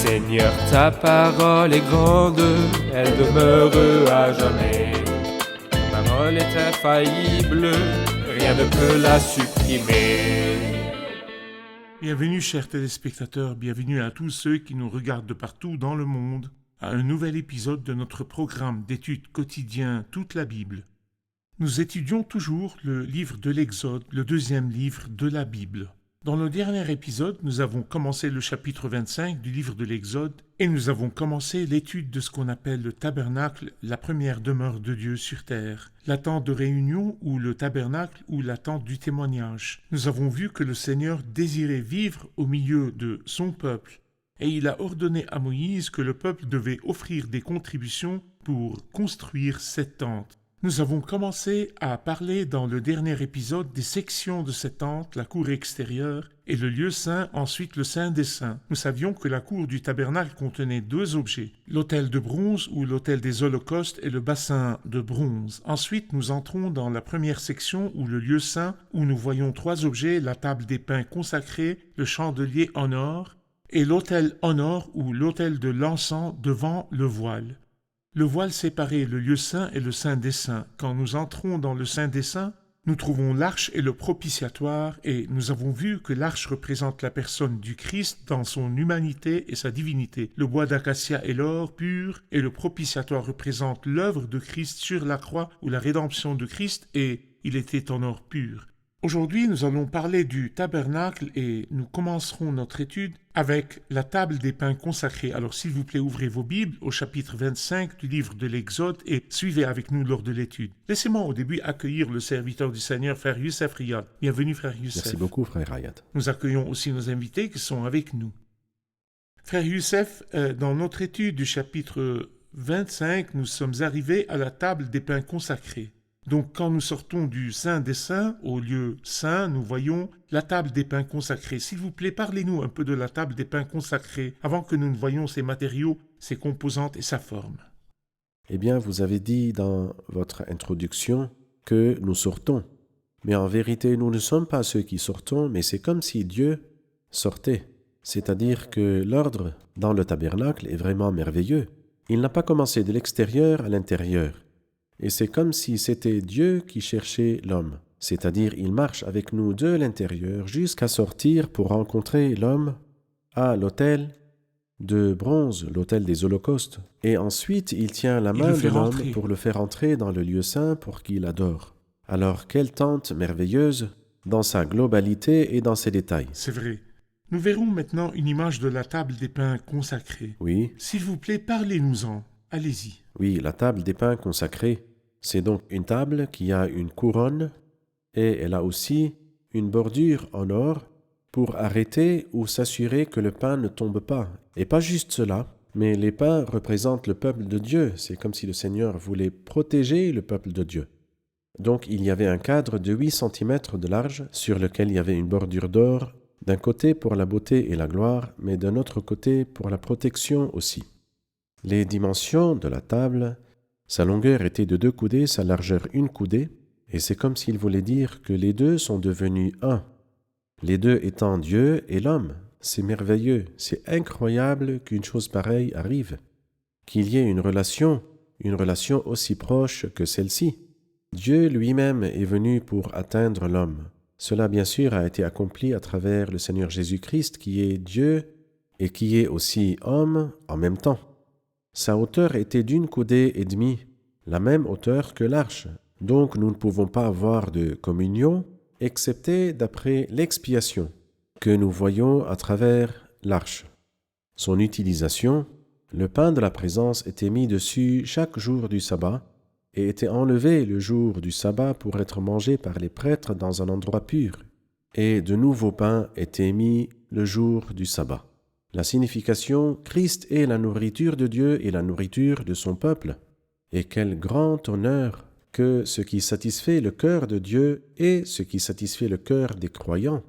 Seigneur, ta parole est grande, elle demeure à jamais. Ta parole est infaillible, rien ne peut la supprimer. Bienvenue chers téléspectateurs, bienvenue à tous ceux qui nous regardent de partout dans le monde, à un nouvel épisode de notre programme d'études quotidien Toute la Bible. Nous étudions toujours le livre de l'Exode, le deuxième livre de la Bible. Dans le dernier épisode, nous avons commencé le chapitre 25 du livre de l'Exode et nous avons commencé l'étude de ce qu'on appelle le tabernacle, la première demeure de Dieu sur terre, la tente de réunion ou le tabernacle ou la tente du témoignage. Nous avons vu que le Seigneur désirait vivre au milieu de son peuple et il a ordonné à Moïse que le peuple devait offrir des contributions pour construire cette tente. Nous avons commencé à parler dans le dernier épisode des sections de cette tente, la cour extérieure et le lieu saint, ensuite le saint des saints. Nous savions que la cour du tabernacle contenait deux objets, l'autel de bronze ou l'autel des holocaustes et le bassin de bronze. Ensuite, nous entrons dans la première section ou le lieu saint où nous voyons trois objets, la table des pains consacrés, le chandelier en or et l'autel en or ou l'autel de l'encens devant le voile. Le voile séparait le lieu saint et le saint des saints. Quand nous entrons dans le saint des saints, nous trouvons l'arche et le propitiatoire et nous avons vu que l'arche représente la personne du Christ dans son humanité et sa divinité. Le bois d'acacia et l'or pur et le propitiatoire représente l'œuvre de Christ sur la croix ou la rédemption de Christ et il était en or pur. Aujourd'hui, nous allons parler du tabernacle et nous commencerons notre étude avec la table des pains consacrés. Alors, s'il vous plaît, ouvrez vos Bibles au chapitre 25 du livre de l'Exode et suivez avec nous lors de l'étude. Laissez-moi au début accueillir le serviteur du Seigneur, frère Youssef Riyad. Bienvenue, frère Youssef. Merci beaucoup, frère Riyad. Nous accueillons aussi nos invités qui sont avec nous. Frère Youssef, dans notre étude du chapitre 25, nous sommes arrivés à la table des pains consacrés. Donc, quand nous sortons du Saint des Saints au lieu saint, nous voyons la table des pains consacrés. S'il vous plaît, parlez-nous un peu de la table des pains consacrés avant que nous ne voyions ses matériaux, ses composantes et sa forme. Eh bien, vous avez dit dans votre introduction que nous sortons. Mais en vérité, nous ne sommes pas ceux qui sortons, mais c'est comme si Dieu sortait. C'est-à-dire que l'ordre dans le tabernacle est vraiment merveilleux. Il n'a pas commencé de l'extérieur à l'intérieur. Et c'est comme si c'était Dieu qui cherchait l'homme, c'est-à-dire il marche avec nous de l'intérieur jusqu'à sortir pour rencontrer l'homme à l'autel de bronze, l'autel des holocaustes. Et ensuite, il tient la main de l'homme pour le faire entrer dans le lieu saint pour qu'il adore. Alors, quelle tente merveilleuse dans sa globalité et dans ses détails. C'est vrai. Nous verrons maintenant une image de la table des pains consacrés. Oui. S'il vous plaît, parlez-nous-en. Allez-y. Oui, la table des pains consacrés, c'est donc une table qui a une couronne et elle a aussi une bordure en or pour arrêter ou s'assurer que le pain ne tombe pas. Et pas juste cela, mais les pains représentent le peuple de Dieu. C'est comme si le Seigneur voulait protéger le peuple de Dieu. Donc il y avait un cadre de 8 cm de large sur lequel il y avait une bordure d'or, d'un côté pour la beauté et la gloire, mais d'un autre côté pour la protection aussi. Les dimensions de la table, sa longueur était de 2 coudées, sa largeur 1 coudée, et c'est comme s'il voulait dire que les deux sont devenus un. Les deux étant Dieu et l'homme. C'est merveilleux, c'est incroyable qu'une chose pareille arrive, qu'il y ait une relation aussi proche que celle-ci. Dieu lui-même est venu pour atteindre l'homme. Cela bien sûr a été accompli à travers le Seigneur Jésus-Christ qui est Dieu et qui est aussi homme en même temps. Sa hauteur était d'1 coudée et demie, la même hauteur que l'arche. Donc nous ne pouvons pas avoir de communion, excepté d'après l'expiation que nous voyons à travers l'arche. Son utilisation, le pain de la présence était mis dessus chaque jour du sabbat et était enlevé le jour du sabbat pour être mangé par les prêtres dans un endroit pur. Et de nouveaux pains étaient mis le jour du sabbat. La signification, Christ est la nourriture de Dieu et la nourriture de son peuple. Et quel grand honneur que ce qui satisfait le cœur de Dieu est ce qui satisfait le cœur des croyants.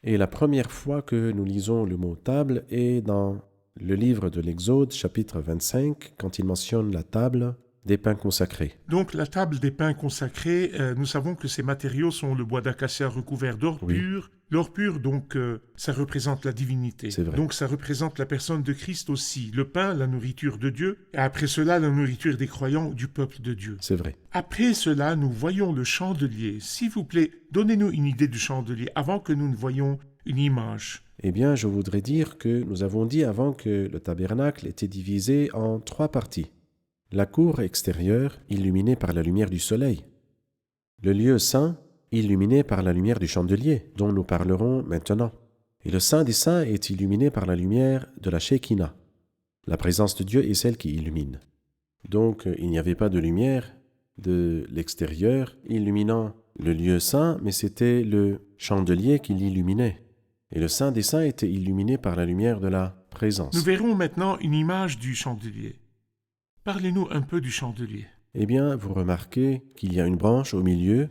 Et la première fois que nous lisons le mot table est dans le livre de l'Exode, chapitre 25, quand il mentionne la table des pains consacrés. Donc la table des pains consacrés, nous savons que ces matériaux sont le bois d'acacia recouvert d'or pur, L'or pur, donc, ça représente la divinité. C'est vrai. Donc, ça représente la personne de Christ aussi. Le pain, la nourriture de Dieu, et après cela, la nourriture des croyants du peuple de Dieu. C'est vrai. Après cela, nous voyons le chandelier. S'il vous plaît, donnez-nous une idée du chandelier avant que nous ne voyions une image. Eh bien, je voudrais dire que nous avons dit avant que le tabernacle était divisé en 3 parties. La cour extérieure, illuminée par la lumière du soleil. Le lieu saint, illuminé par la lumière du chandelier, dont nous parlerons maintenant. Et le Saint des Saints est illuminé par la lumière de la Shekinah. La présence de Dieu est celle qui illumine. Donc, il n'y avait pas de lumière de l'extérieur illuminant le lieu saint, mais c'était le chandelier qui l'illuminait. Et le Saint des Saints était illuminé par la lumière de la présence. Nous verrons maintenant une image du chandelier. Parlez-nous un peu du chandelier. Eh bien, vous remarquez qu'il y a une branche au milieu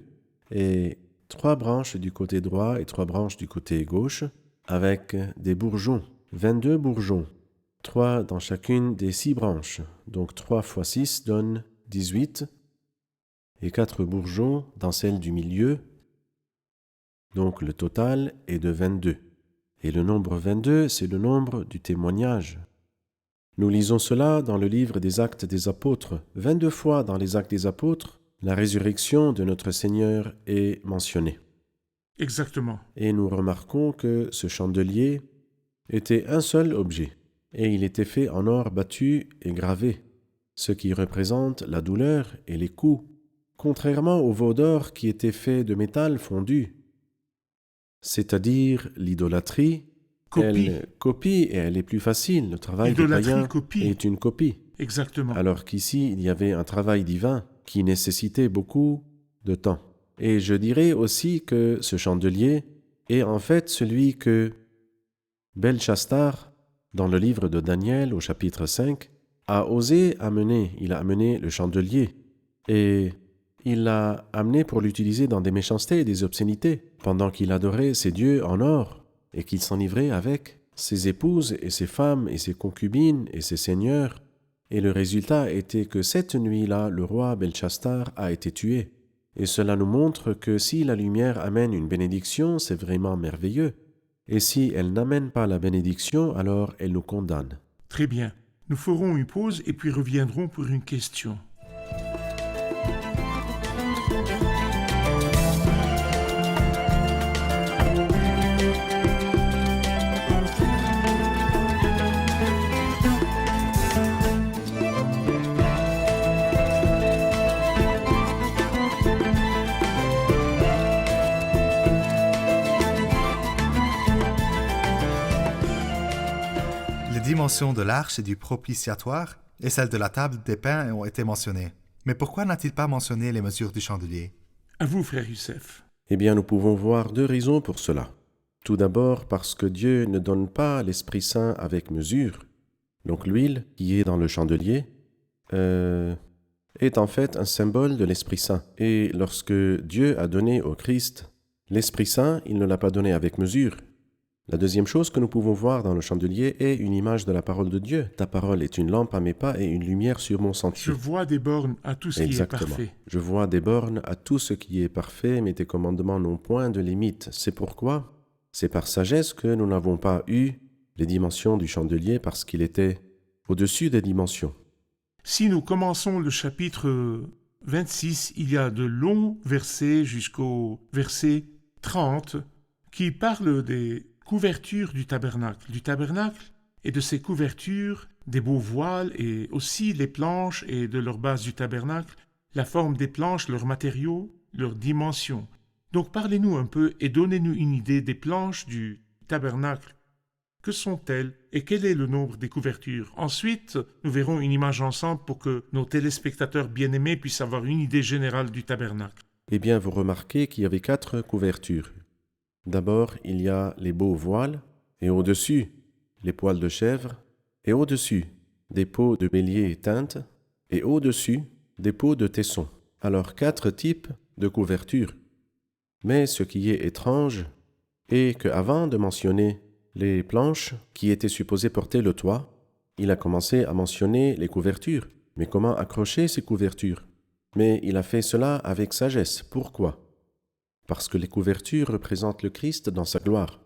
et 3 branches du côté droit et 3 branches du côté gauche avec des bourgeons, 22 bourgeons, 3 dans chacune des 6 branches. Donc 3 fois 6 donne 18 et 4 bourgeons dans celle du milieu. Donc le total est de 22. Et le nombre 22, c'est le nombre du témoignage. Nous lisons cela dans le livre des Actes des Apôtres. 22 fois dans les Actes des Apôtres, la résurrection de notre Seigneur est mentionnée. Exactement. Et nous remarquons que ce chandelier était un seul objet, et il était fait en or battu et gravé, ce qui représente la douleur et les coups, contrairement au veau d'or qui était fait de métal fondu, c'est-à-dire l'idolâtrie. Copie. Elle copie et elle est plus facile. Le travail du Idolâtrie, païen copie. est une copie. Exactement. Alors qu'ici, il y avait un travail divin qui nécessitait beaucoup de temps. Et je dirais aussi que ce chandelier est en fait celui que Belchassar, dans le livre de Daniel au chapitre 5, a osé amener. Il a amené le chandelier et il l'a amené pour l'utiliser dans des méchancetés et des obscénités, pendant qu'il adorait ses dieux en or et qu'il s'enivrait avec ses épouses et ses femmes et ses concubines et ses seigneurs. Et le résultat était que cette nuit-là, le roi Belchassar a été tué. Et cela nous montre que si la lumière amène une bénédiction, c'est vraiment merveilleux. Et si elle n'amène pas la bénédiction, alors elle nous condamne. Très bien. Nous ferons une pause et puis reviendrons pour une question. Les dimensions de l'arche et du propitiatoire et celles de la table des pains ont été mentionnées. Mais pourquoi n'a-t-il pas mentionné les mesures du chandelier? À vous, frère Youssef. Eh bien, nous pouvons voir 2 raisons pour cela. Tout d'abord, parce que Dieu ne donne pas l'Esprit Saint avec mesure. Donc l'huile qui est dans le chandelier est en fait un symbole de l'Esprit Saint. Et lorsque Dieu a donné au Christ l'Esprit Saint, il ne l'a pas donné avec mesure. La deuxième chose que nous pouvons voir dans le chandelier est une image de la parole de Dieu. Ta parole est une lampe à mes pas et une lumière sur mon sentier. Je vois des bornes à tout ce qui est Exactement. parfait. Je vois des bornes à tout ce qui est parfait, mais tes commandements n'ont point de limite. C'est pourquoi c'est par sagesse que nous n'avons pas eu les dimensions du chandelier parce qu'il était au-dessus des dimensions. Si nous commençons le chapitre 26, il y a de longs versets jusqu'au verset 30 qui parlent des couvertures du tabernacle et de ces couvertures, des beaux voiles et aussi les planches et de leur base du tabernacle, la forme des planches, leurs matériaux, leurs dimensions. Donc parlez-nous un peu et donnez-nous une idée des planches du tabernacle. Que sont-elles et quel est le nombre des couvertures? Ensuite, nous verrons une image ensemble pour que nos téléspectateurs bien-aimés puissent avoir une idée générale du tabernacle. Eh bien, vous remarquez qu'il y avait 4 couvertures. D'abord, il y a les beaux voiles, et au-dessus, les poils de chèvre, et au-dessus, des peaux de bélier teintes, et au-dessus, des peaux de tesson. Alors, 4 types de couvertures. Mais ce qui est étrange est qu'avant de mentionner les planches qui étaient supposées porter le toit, il a commencé à mentionner les couvertures. Mais comment accrocher ces couvertures? Mais il a fait cela avec sagesse. Pourquoi? parce que les couvertures représentent le Christ dans sa gloire,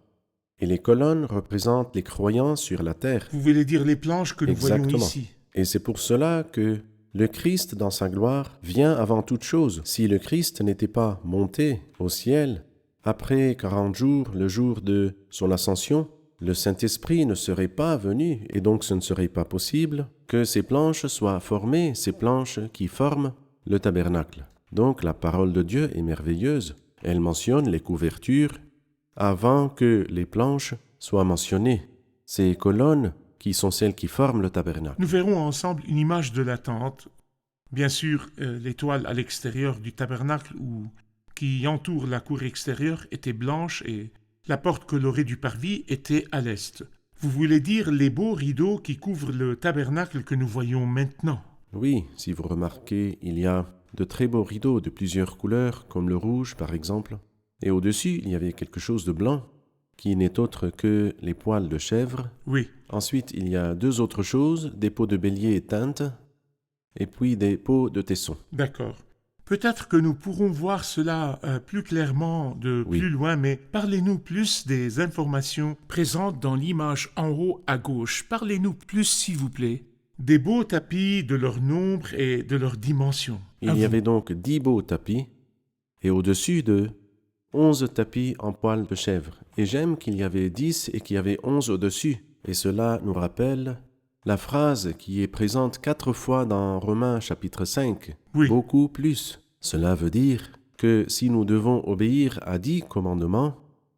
et les colonnes représentent les croyants sur la terre. Vous voulez dire les planches que nous voyons Exactement. ici. Et c'est pour cela que le Christ dans sa gloire vient avant toute chose. Si le Christ n'était pas monté au ciel, après 40 jours, le jour de son ascension, le Saint-Esprit ne serait pas venu, et donc ce ne serait pas possible que ces planches soient formées, ces planches qui forment le tabernacle. Donc la parole de Dieu est merveilleuse. Elle mentionne les couvertures avant que les planches soient mentionnées. Ces colonnes qui sont celles qui forment le tabernacle. Nous verrons ensemble une image de la tente. Bien sûr, l'étoile à l'extérieur du tabernacle ou qui entoure la cour extérieure était blanche et la porte colorée du parvis était à l'est. Vous voulez dire les beaux rideaux qui couvrent le tabernacle que nous voyons maintenant? Oui, si vous remarquez, il y a de très beaux rideaux de plusieurs couleurs, comme le rouge par exemple. Et au-dessus, il y avait quelque chose de blanc, qui n'est autre que les poils de chèvre. Oui. Ensuite, il y a deux autres choses, des peaux de bélier teintes, et puis des peaux de tesson. D'accord. Peut-être que nous pourrons voir cela plus clairement de Oui. plus loin, mais parlez-nous plus des informations présentes dans l'image en haut à gauche. Parlez-nous plus, s'il vous plaît, des beaux tapis, de leur nombre et de leur dimension. Il y avait donc 10 beaux tapis, et au-dessus d'eux, 11 tapis en poils de chèvre. Et j'aime qu'il y avait 10 et qu'il y avait 11 au-dessus. Et cela nous rappelle la phrase qui est présente 4 fois dans Romains chapitre 5. Oui. Beaucoup plus. Cela veut dire que si nous devons obéir à 10 commandements,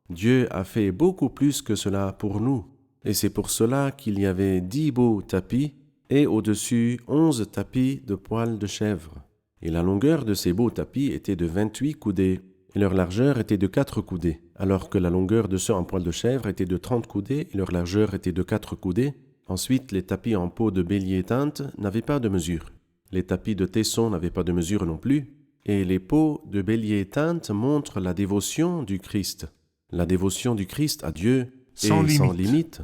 Dieu a fait beaucoup plus que cela pour nous. Et c'est pour cela qu'il y avait 10 beaux tapis et au-dessus 11 tapis de poils de chèvre. Et la longueur de ces beaux tapis était de 28 coudées. Et leur largeur était de 4 coudées, alors que la longueur de ceux en poil de chèvre était de 30 coudées et leur largeur était de 4 coudées. Ensuite, les tapis en peau de bélier teinte n'avaient pas de mesure. Les tapis de tesson n'avaient pas de mesure non plus. Et les peaux de bélier teinte montrent la dévotion du Christ. La dévotion du Christ à Dieu est Sans sans limite. limite.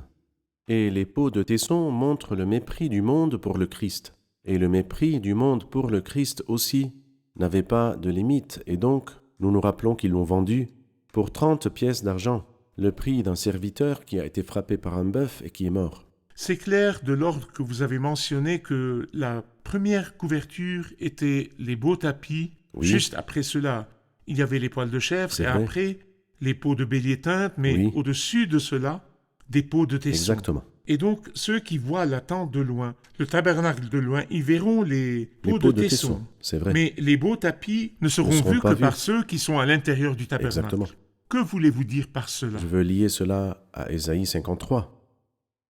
Et les peaux de tesson montrent le mépris du monde pour le Christ. Et le mépris du monde pour le Christ aussi n'avait pas de limite. Et donc, nous nous rappelons qu'ils l'ont vendu pour 30 pièces d'argent, le prix d'un serviteur qui a été frappé par un bœuf et qui est mort. C'est clair de l'ordre que vous avez mentionné que la première couverture était les beaux tapis. Oui. Juste après cela, il y avait les poils de chèvre C'est et vrai. après les peaux de bélier teinte, mais Oui. au-dessus de cela, des peaux de tesson. Exactement. Et donc, ceux qui voient la tente de loin, le tabernacle de loin, ils verront les Les peaux peaux de tesson. c'est vrai. Mais les beaux tapis ne seront seront vus pas que vus. par ceux qui sont à l'intérieur du tabernacle. Exactement. Que voulez-vous dire par cela? Je veux lier cela à Ésaïe 53.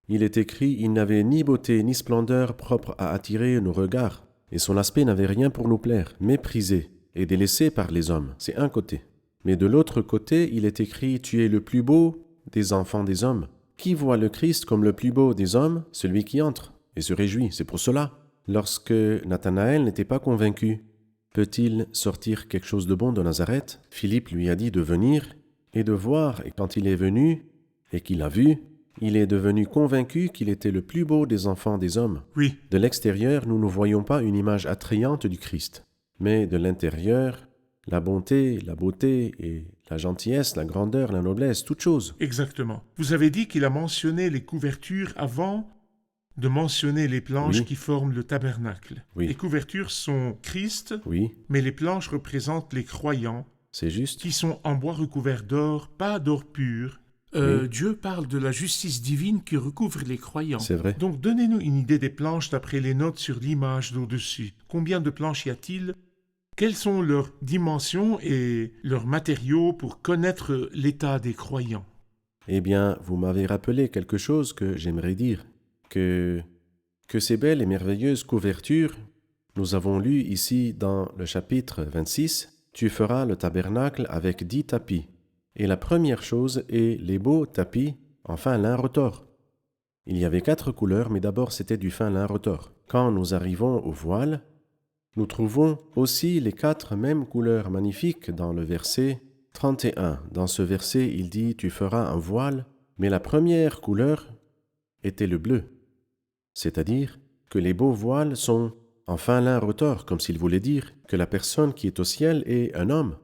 Il est écrit « Il n'avait ni beauté ni splendeur propre à attirer nos regards, et son aspect n'avait rien pour nous plaire, méprisé et délaissé par les hommes. » C'est un côté. Mais de l'autre côté, il est écrit « Tu es le plus beau des enfants des hommes. » Qui voit le Christ comme le plus beau des hommes? Celui qui entre et se réjouit. C'est pour cela. Lorsque Nathanaël n'était pas convaincu, peut-il sortir quelque chose de bon de Nazareth? Philippe lui a dit de venir et de voir, et quand il est venu et qu'il a vu, il est devenu convaincu qu'il était le plus beau des enfants des hommes. Oui, De l'extérieur, nous ne voyons pas une image attrayante du Christ, mais de l'intérieur, la bonté, la beauté et la gentillesse, la grandeur, la noblesse, toutes choses. exactement. Vous avez dit qu'il a mentionné les couvertures avant de mentionner les planches Oui. qui forment le tabernacle. Oui. Les couvertures sont Christ, Oui, mais les planches représentent les croyants c'est juste. qui sont en bois recouvert d'or, pas d'or pur. Oui. Dieu parle de la justice divine qui recouvre les croyants. C'est vrai. Donc donnez-nous une idée des planches d'après les notes sur l'image d'au-dessus. Combien de planches y a-t-il? Quelles sont leurs dimensions et leurs matériaux pour connaître l'état des croyants? Eh bien, vous m'avez rappelé quelque chose que j'aimerais dire, que ces belles et merveilleuses couvertures, nous avons lu ici dans le chapitre 26, « Tu feras le tabernacle avec 10 tapis. » Et la première chose est les beaux tapis en fin lin retors. Il y avait 4 couleurs, mais d'abord c'était du fin lin retors. Quand nous arrivons au voile, nous trouvons aussi les 4 mêmes couleurs magnifiques dans le verset 31. Dans ce verset, il dit « Tu feras un voile », mais la première couleur était le bleu. C'est-à-dire que les beaux voiles sont en fin lin retors, comme s'il voulait dire que la personne qui est au ciel est un homme.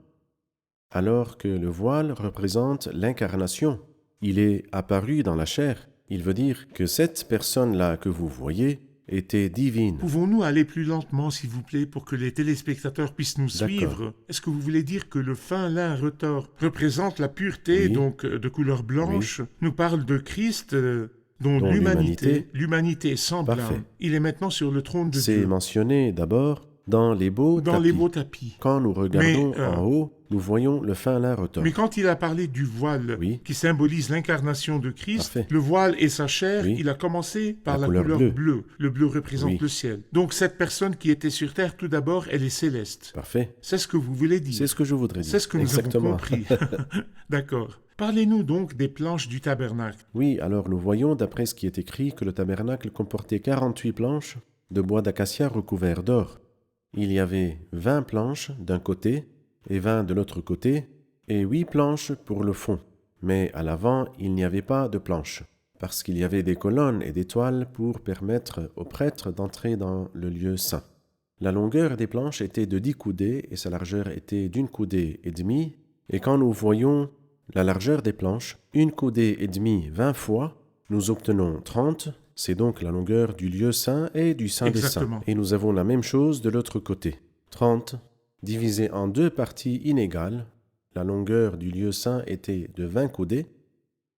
alors que le voile représente l'incarnation. Il est apparu dans la chair. Il veut dire que cette personne-là que vous voyez était divine. Pouvons-nous aller plus lentement, s'il vous plaît, pour que les téléspectateurs puissent nous D'accord. suivre? Est-ce que vous voulez dire que le fin lin retors représente la pureté, Oui. donc de couleur blanche, nous parle de Christ, dont Dont l'humanité est sans Parfait. blâme. Il est maintenant sur le trône de C'est Dieu, mentionné d'abord dans les beaux dans tapis. les beaux tapis. Quand nous regardons Mais, en haut, nous voyons le fin lin retors. Mais quand il a parlé du voile, Oui. qui symbolise l'incarnation de Christ, Parfait. le voile et sa chair, Oui. il a commencé par La la couleur couleur bleue. bleue. Le bleu représente Oui. le ciel. Donc cette personne qui était sur terre, tout d'abord, elle est céleste. Parfait. C'est ce que vous voulez dire. C'est ce que je voudrais dire. C'est ce que nous Exactement. avons compris. D'accord. Parlez-nous donc des planches du tabernacle. Oui, alors nous voyons, d'après ce qui est écrit, que le tabernacle comportait 48 planches de bois d'acacia recouverts d'or. Il y avait 20 planches d'un côté et 20 de l'autre côté, et 8 planches pour le fond. Mais à l'avant, il n'y avait pas de planches, parce qu'il y avait des colonnes et des toiles pour permettre aux prêtres d'entrer dans le lieu saint. La longueur des planches était de 10 coudées et sa largeur était d'1 coudée et demie. Et quand nous voyons la largeur des planches, 1 coudée et demie 20 fois, nous obtenons 30. C'est donc la longueur du lieu saint et du saint des saints. Exactement. Et nous avons la même chose de l'autre côté. 30 divisé en 2 parties inégales. La longueur du lieu saint était de 20 coudées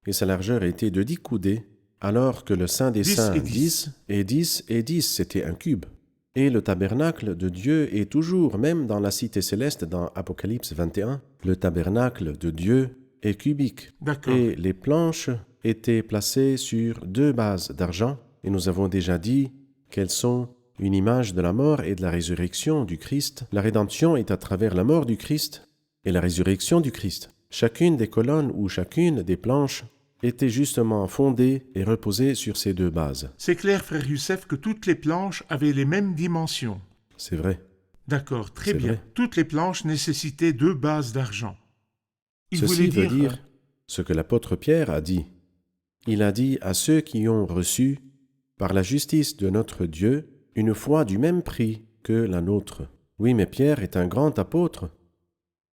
et sa largeur était de 10 coudées, alors que le saint des 10 saints et 10 et 10 et 10, c'était un cube. Et le tabernacle de Dieu est toujours, même dans la cité céleste, dans Apocalypse 21, le tabernacle de Dieu est cubique. D'accord. Et les planches étaient placées sur 2 bases d'argent, et nous avons déjà dit qu'elles sont une image de la mort et de la résurrection du Christ. La rédemption est à travers la mort du Christ et la résurrection du Christ. Chacune des colonnes ou chacune des planches était justement fondée et reposée sur ces 2 bases. C'est clair, frère Youssef, que toutes les planches avaient les mêmes dimensions. C'est vrai. D'accord, très C'est bien. vrai. Toutes les planches nécessitaient 2 bases d'argent. Il Ceci voulait veut dire ce que l'apôtre Pierre a dit. Il a dit à ceux qui ont reçu, par la justice de notre Dieu, une foi du même prix que la nôtre. Oui, mais Pierre est un grand apôtre.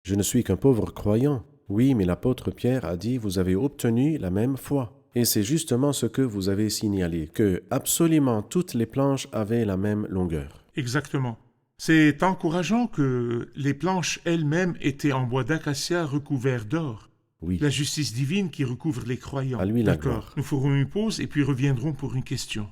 Je ne suis qu'un pauvre croyant. Oui, mais l'apôtre Pierre a dit, vous avez obtenu la même foi. Et c'est justement ce que vous avez signalé, que absolument toutes les planches avaient la même longueur. Exactement. C'est encourageant que les planches elles-mêmes étaient en bois d'acacia recouvert d'or. Oui. La justice divine qui recouvre les croyants. À lui la D'accord. gloire. Nous ferons une pause et puis reviendrons pour une question.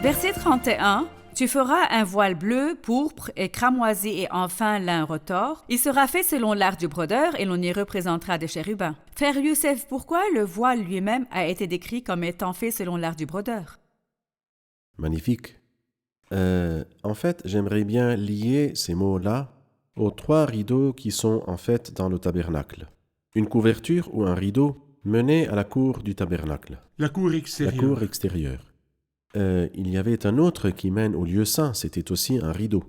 Verset 31. Tu feras un voile bleu, pourpre et cramoisi et enfin lin retors. Il sera fait selon l'art du brodeur et l'on y représentera des chérubins. Frère Youssef, pourquoi le voile lui-même a été décrit comme étant fait selon l'art du brodeur? Magnifique. En fait, j'aimerais bien lier ces mots-là aux 3 rideaux qui sont en fait dans le tabernacle. Une couverture ou un rideau menait à la cour du tabernacle, La cour la extérieure. cour extérieure. Il y avait un autre qui mène au lieu saint, c'était aussi un rideau.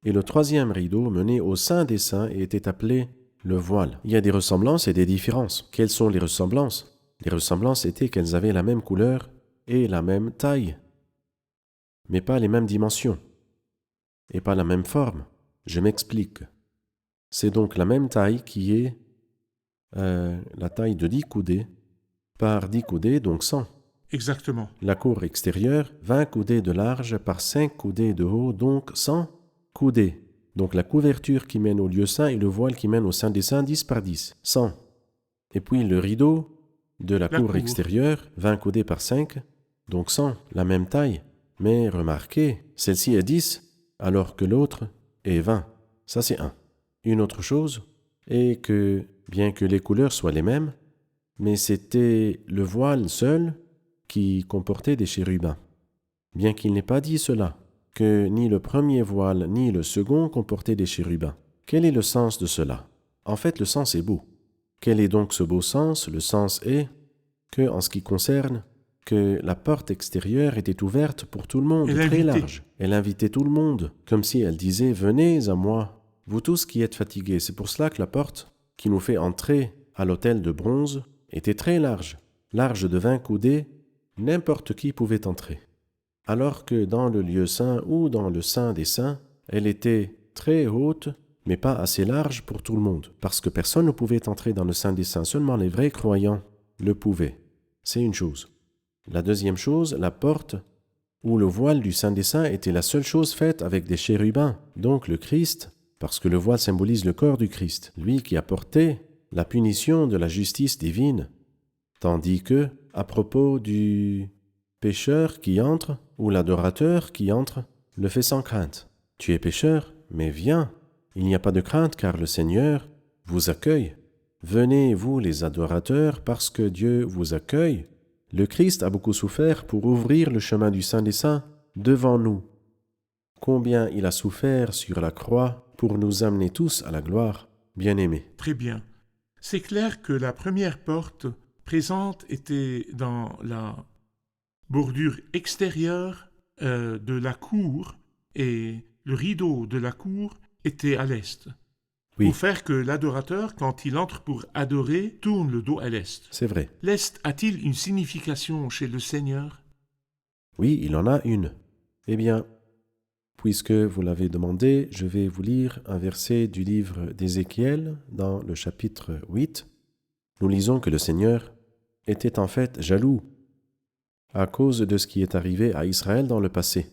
Et le 3e rideau menait au Saint des Saints et était appelé le voile. Il y a des ressemblances et des différences. Quelles sont les ressemblances? Les ressemblances étaient qu'elles avaient la même couleur et la même taille, mais pas les mêmes dimensions et pas la même forme. Je m'explique. C'est donc la même taille qui est la taille de 10 coudées par 10 coudées, donc 100. Exactement. La cour extérieure, 20 coudées de large par 5 coudées de haut, donc 100 coudées. Donc la couverture qui mène au lieu saint et le voile qui mène au Saint des Saints, 10 par 10, 100. Et puis le rideau de la cour extérieure, 20 coudées par 5, donc 100, la même taille. Mais remarquez, celle-ci est 10, alors que l'autre est 20. Ça c'est 1. Une autre chose est que, bien que les couleurs soient les mêmes, mais c'était le voile seul qui comportait des chérubins. Bien qu'il n'ait pas dit cela, que ni le premier voile ni le second comportaient des chérubins. Quel est le sens de cela? En fait, le sens est beau. Quel est donc ce beau sens? Le sens est que, en ce qui concerne que la porte extérieure était ouverte pour tout le monde, Elle très invitait. large. Elle invitait tout le monde, comme si elle disait « Venez à moi, vous tous qui êtes fatigués ». C'est pour cela que la porte qui nous fait entrer à l'autel de bronze était très large, large de 20 coudées, n'importe qui pouvait entrer. Alors que dans le lieu saint ou dans le saint des saints, elle était très haute, mais pas assez large pour tout le monde, parce que personne ne pouvait entrer dans le saint des saints, seulement les vrais croyants le pouvaient. C'est une chose. La deuxième chose, la porte ou le voile du saint des saints était la seule chose faite avec des chérubins, donc le Christ, parce que le voile symbolise le corps du Christ, lui qui a porté la punition de la justice divine, tandis que, à propos du pécheur qui entre, ou l'adorateur qui entre, le fait sans crainte. Tu es pécheur, mais viens, il n'y a pas de crainte car le Seigneur vous accueille. Venez, vous les adorateurs, parce que Dieu vous accueille. Le Christ a beaucoup souffert pour ouvrir le chemin du Saint des Saints devant nous. Combien il a souffert sur la croix pour nous amener tous à la gloire, bien-aimés. Très bien. C'est clair que la première porte présente était dans la bordure extérieure de la cour et le rideau de la cour était à l'est. Oui. Pour faire que l'adorateur, quand il entre pour adorer, tourne le dos à l'est. C'est vrai. L'est a-t-il une signification chez le Seigneur? Oui, il en a une. Eh bien, puisque vous l'avez demandé, je vais vous lire un verset du livre d'Ézéchiel dans le chapitre 8. Nous lisons que le Seigneur était en fait jaloux à cause de ce qui est arrivé à Israël dans le passé.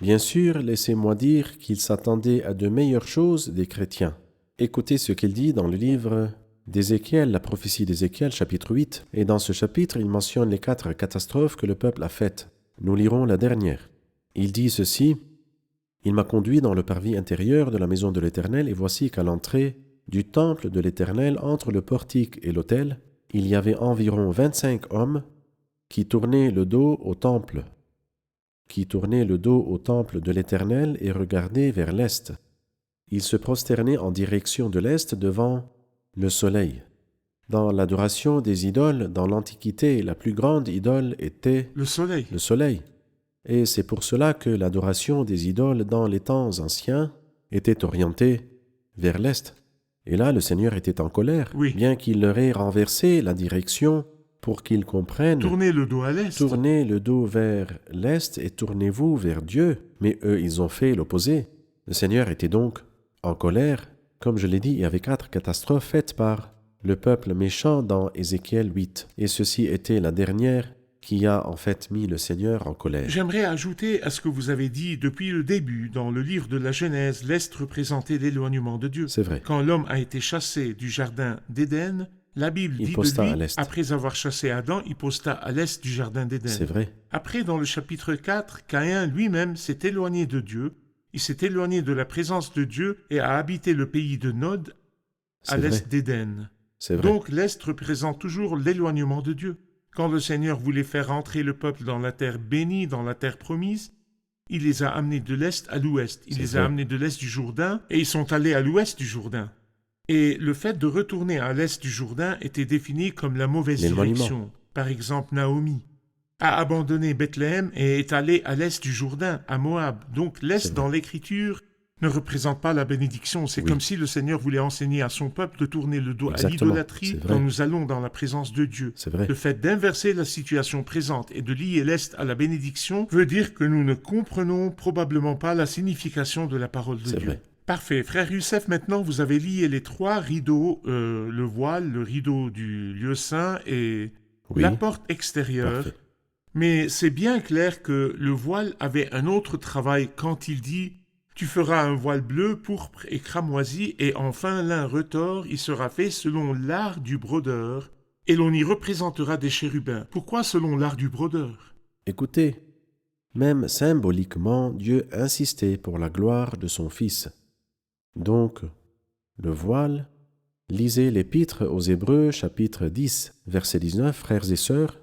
Bien sûr, laissez-moi dire qu'il s'attendait à de meilleures choses des chrétiens. Écoutez ce qu'il dit dans le livre d'Ézéchiel, la prophétie d'Ézéchiel, chapitre 8. Et dans ce chapitre, il mentionne les 4 catastrophes que le peuple a faites. Nous lirons la dernière. Il dit ceci: « Il m'a conduit dans le parvis intérieur de la maison de l'Éternel, et voici qu'à l'entrée du temple de l'Éternel, entre le portique et l'autel, il y avait environ 25 hommes qui tournaient le dos au temple, de l'Éternel et regardaient vers l'est. Ils se prosternaient en direction de l'est devant le soleil. Dans l'adoration des idoles, dans l'Antiquité, la plus grande idole était Le soleil. le soleil. Et c'est pour cela que l'adoration des idoles dans les temps anciens était orientée vers l'est. Et là, le Seigneur était en colère, Oui. bien qu'il leur ait renversé la direction pour qu'ils comprennent. Tournez le dos à l'est. Tournez le dos vers l'est et tournez-vous vers Dieu. Mais eux, ils ont fait l'opposé. Le Seigneur était donc en colère. Comme je l'ai dit, il y avait 4 catastrophes faites par le peuple méchant dans Ézéchiel 8. Et ceci était la dernière qui a en fait mis le Seigneur en colère. J'aimerais ajouter à ce que vous avez dit depuis le début, dans le livre de la Genèse, l'Est représentait l'éloignement de Dieu. C'est vrai. Quand l'homme a été chassé du jardin d'Éden, la Bible Il dit posta de à lui, l'est. après avoir chassé Adam, il posta à l'est du jardin d'Éden. C'est vrai. Après, dans le chapitre 4, Caïn lui-même s'est éloigné de Dieu, il s'est éloigné de la présence de Dieu et a habité le pays de Nod, à C'est l'est vrai. d'Éden. C'est vrai. Donc l'Est représente toujours l'éloignement de Dieu. Quand le Seigneur voulait faire entrer le peuple dans la terre bénie, dans la terre promise, il les a amenés de l'Est à l'Ouest. Il C'est les a vrai. amenés de l'Est du Jourdain et ils sont allés à l'Ouest du Jourdain. Et le fait de retourner à l'Est du Jourdain était défini comme la mauvaise L'éloignement. direction. Par exemple, Naomi a abandonné Bethléem et est allée à l'Est du Jourdain, à Moab. Donc C'est l'Est vrai. dans l'Écriture ne représente pas la bénédiction. C'est Oui. comme si le Seigneur voulait enseigner à son peuple de tourner le dos à Exactement. l'idolâtrie C'est vrai. quand nous allons dans la présence de Dieu. C'est vrai. Le fait d'inverser la situation présente et de lier l'Est à la bénédiction veut dire que nous ne comprenons probablement pas la signification de la parole de C'est Dieu. vrai. Parfait. Frère Youssef, maintenant vous avez lié les 3 rideaux, le voile, le rideau du lieu saint et Oui. la porte extérieure. Parfait. Mais c'est bien clair que le voile avait un autre travail quand il dit « Tu feras un voile bleu, pourpre et cramoisi, et enfin lin retors, il sera fait selon l'art du brodeur, et l'on y représentera des chérubins. » Pourquoi selon l'art du brodeur? Écoutez, même symboliquement, Dieu insistait pour la gloire de son Fils. Donc, le voile, lisez l'Épître aux Hébreux, chapitre 10, verset 19, frères et sœurs,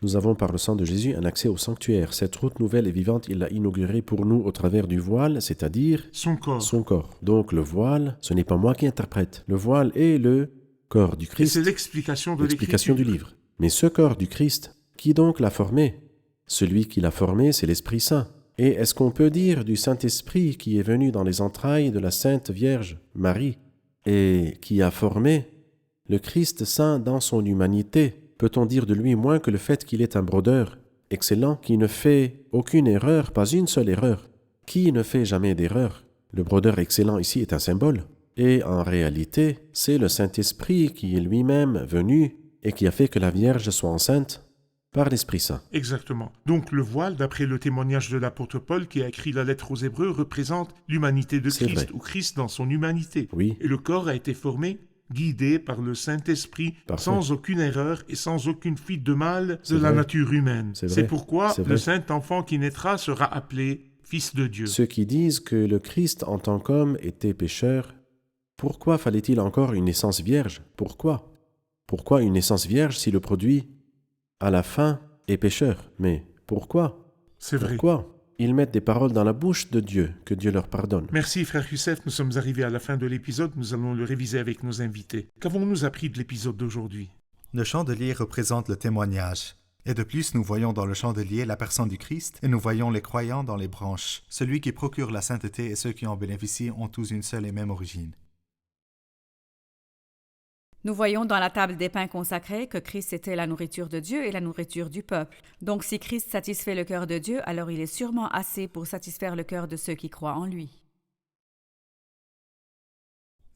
nous avons par le sang de Jésus un accès au sanctuaire. Cette route nouvelle et vivante, il l'a inaugurée pour nous au travers du voile, c'est-à-dire Son corps. son corps. Donc le voile, ce n'est pas moi qui interprète. Le voile est le corps du Et Christ, c'est l'explication de l'explication du l'Écriture. livre. Mais ce corps du Christ Qui donc l'a formé? Celui qui l'a formé, c'est l'Esprit Saint. Et est-ce qu'on peut dire du Saint-Esprit qui est venu dans les entrailles de la Sainte Vierge, Marie, et qui a formé le Christ Saint dans son humanité? Peut-on dire de lui moins que le fait qu'il est un brodeur excellent, qui ne fait aucune erreur, pas une seule erreur, qui ne fait jamais d'erreur? Le brodeur excellent ici est un symbole. Et en réalité, c'est le Saint-Esprit qui est lui-même venu et qui a fait que la Vierge soit enceinte par l'Esprit Saint. Exactement. Donc le voile, d'après le témoignage de l'apôtre Paul qui a écrit la lettre aux Hébreux, représente l'humanité de C'est Christ, vrai. ou Christ dans son humanité. Oui. Et le corps a été formé, guidé par le Saint-Esprit, Parfait. sans aucune erreur et sans aucune fuite de mal C'est de la vrai. nature humaine. C'est vrai. C'est pourquoi C'est le vrai. Saint-Enfant qui naîtra sera appelé Fils de Dieu. Ceux qui disent que le Christ en tant qu'homme était pécheur, pourquoi fallait-il encore une naissance vierge? Pourquoi? Pourquoi une naissance vierge si le produit, à la fin, est pécheur? Mais pourquoi? C'est vrai. Pourquoi? Ils mettent des paroles dans la bouche de Dieu, que Dieu leur pardonne. Merci frère Youssef, nous sommes arrivés à la fin de l'épisode, nous allons le réviser avec nos invités. Qu'avons-nous appris de l'épisode d'aujourd'hui? Le chandelier représente le témoignage. Et de plus, nous voyons dans le chandelier la personne du Christ, et nous voyons les croyants dans les branches. Celui qui procure la sainteté et ceux qui en bénéficient ont tous une seule et même origine. Nous voyons dans la table des pains consacrés que Christ était la nourriture de Dieu et la nourriture du peuple. Donc si Christ satisfait le cœur de Dieu, alors il est sûrement assez pour satisfaire le cœur de ceux qui croient en lui.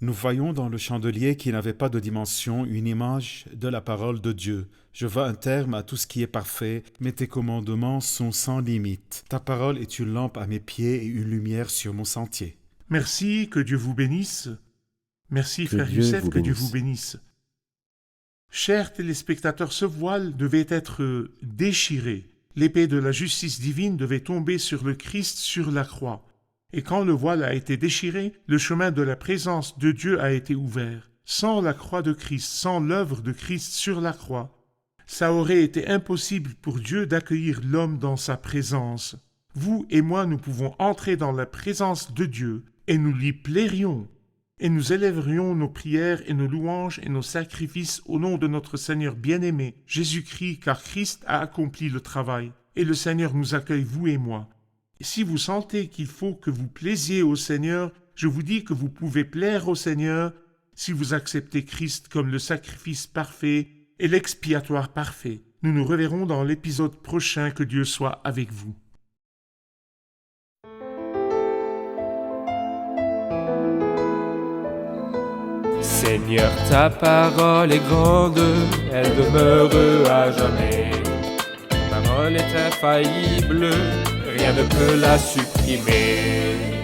Nous voyons dans le chandelier qui n'avait pas de dimension une image de la parole de Dieu. Je vois un terme à tout ce qui est parfait, mais tes commandements sont sans limite. Ta parole est une lampe à mes pieds et une lumière sur mon sentier. Merci, que Dieu vous bénisse. Merci Que frère Dieu Youssef, vous que Dieu bénisse. vous bénisse. Chers téléspectateurs, ce voile devait être déchiré. L'épée de la justice divine devait tomber sur le Christ sur la croix. Et quand le voile a été déchiré, le chemin de la présence de Dieu a été ouvert. Sans la croix de Christ, sans l'œuvre de Christ sur la croix, ça aurait été impossible pour Dieu d'accueillir l'homme dans sa présence. Vous et moi, nous pouvons entrer dans la présence de Dieu et nous lui plairions. Et nous élèverions nos prières et nos louanges et nos sacrifices au nom de notre Seigneur bien-aimé, Jésus-Christ, car Christ a accompli le travail. Et le Seigneur nous accueille, vous et moi. Et si vous sentez qu'il faut que vous plaisiez au Seigneur, je vous dis que vous pouvez plaire au Seigneur si vous acceptez Christ comme le sacrifice parfait et l'expiatoire parfait. Nous nous reverrons dans l'épisode prochain. Que Dieu soit avec vous. Seigneur, ta parole est grande, elle demeure à jamais. Ta parole est infaillible, rien ne peut la supprimer.